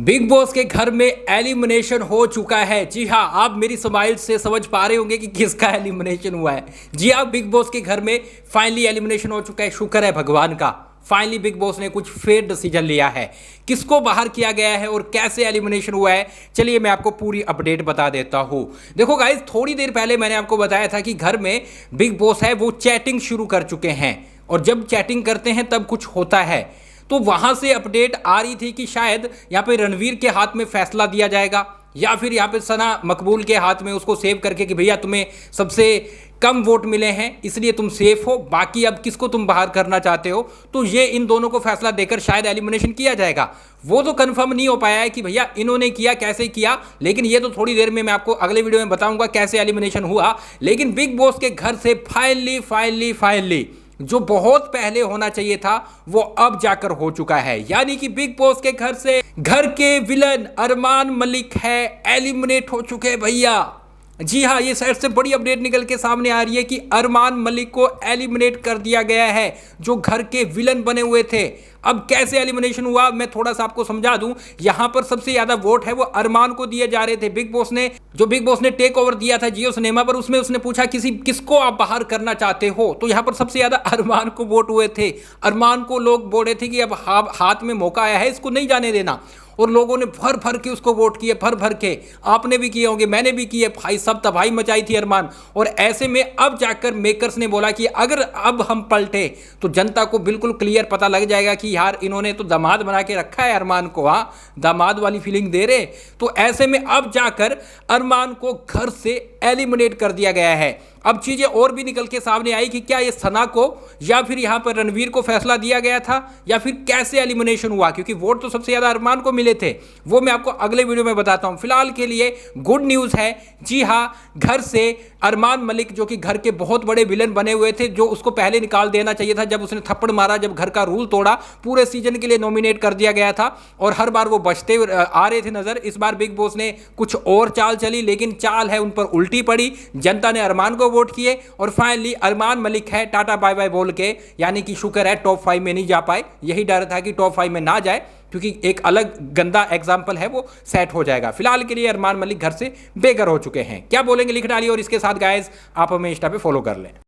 Big boss के घर में एलिमिनेशन हो चुका है। जी हाँ, आप मेरी स्माइल से समझ पा रहे होंगे कि किसका एलिमिनेशन हुआ है। जी हाँ, बिग बॉस के घर में फाइनली एलिमिनेशन हो चुका है। शुक्र है भगवान का, फाइनली बिग बॉस ने कुछ फेयर डिसीजन लिया है। किसको बाहर किया गया है और कैसे एलिमिनेशन हुआ है, चलिए मैं आपको पूरी अपडेट बता देता हूँ। देखो गाइस, थोड़ी देर पहले मैंने आपको बताया था कि घर में बिग बॉस है वो चैटिंग शुरू कर चुके हैं, और जब चैटिंग करते हैं तब कुछ होता है। तो वहां से अपडेट आ रही थी कि शायद यहाँ पे रणवीर के हाथ में फैसला दिया जाएगा, या फिर यहाँ पे सना मकबूल के हाथ में, उसको सेव करके कि भैया तुम्हें सबसे कम वोट मिले हैं इसलिए तुम सेफ हो, बाकी अब किसको तुम बाहर करना चाहते हो। तो ये इन दोनों को फैसला देकर शायद एलिमिनेशन किया जाएगा। वो तो कंफर्म नहीं हो पाया है कि भैया इन्होंने किया कैसे किया, लेकिन ये तो थोड़ी देर में मैं आपको अगले वीडियो में बताऊंगा कैसे एलिमिनेशन हुआ। लेकिन बिग बॉस के घर से फाइनली जो बहुत पहले होना चाहिए था वो अब जाकर हो चुका है। यानी कि बिग बॉस के घर से घर के विलन अरमान मलिक है एलिमिनेट हो चुके हैं भैया। जी हाँ, ये साइड से बड़ी अपडेट निकल के सामने आ रही है कि अरमान मलिक को एलिमिनेट कर दिया गया है, जो घर के विलन बने हुए थे। अब कैसे एलिमिनेशन हुआ मैं थोड़ा सा आपको समझा दूं। यहां पर सबसे ज्यादा वोट है वो अरमान को दिए जा रहे थे। बिग बॉस ने टेक ओवर दिया था जियो सिनेमा पर, उसमें उसने पूछा किसको आप बाहर करना चाहते हो, तो यहां पर सबसे ज्यादा अरमान को वोट हुए थे। अरमान को लोग बोल रहे थे कि अब हाथ में मौका आया है, इसको नहीं जाने देना, और लोगों ने भर भर के उसको वोट किए, भर भर के। आपने भी किए होंगे, मैंने भी किए भाई, सब तबाही मचाई थी अरमान। और ऐसे में अब जाकर मेकर्स ने बोला कि अगर अब हम पलटे तो जनता को बिल्कुल क्लियर पता लग जाएगा कि यार इन्होंने तो दामाद बना के रखा है अरमान को, हाँ दामाद वाली फीलिंग दे रहे। तो ऐसे में अब जाकर अरमान को घर से एलिमिनेट कर दिया गया है। अब चीजें और भी निकल के सामने आई कि क्या ये सना को या फिर यहां पर रणवीर को फैसला दिया गया था, या फिर कैसे एलिमिनेशन हुआ, क्योंकि वोट तो सबसे ज्यादा अरमान को मिले थे। वो मैं आपको अगले वीडियो में बताता हूं। फिलहाल के लिए गुड न्यूज है। जी हां, घर से अरमान मलिक, जो कि घर के बहुत बड़े विलन बने हुए थे, जो उसको पहले निकाल देना चाहिए था जब उसने थप्पड़ मारा, जब घर का रूल तोड़ा, पूरे सीजन के लिए नॉमिनेट कर दिया गया था और हर बार वो बचते आ रहे थे नजर। इस बार बिग बॉस ने कुछ और चाल चली, लेकिन चाल है उन पर उल्टी पड़ी। जनता ने अरमान को वोट किए और फाइनली अरमान मलिक है टाटा बाय बाय बोल के, यानी कि शुक्र है टॉप 5 में नहीं जा पाए। यही डर था कि टॉप 5 में ना जाए, क्योंकि एक अलग गंदा एग्जाम्पल है वो सेट हो जाएगा। फिलहाल के लिए अरमान मलिक घर से बेघर हो चुके हैं। क्या बोलेंगे लिख डालिए, और इसके साथ गाइस आप हमें इंस्टा पे फॉलो कर लें।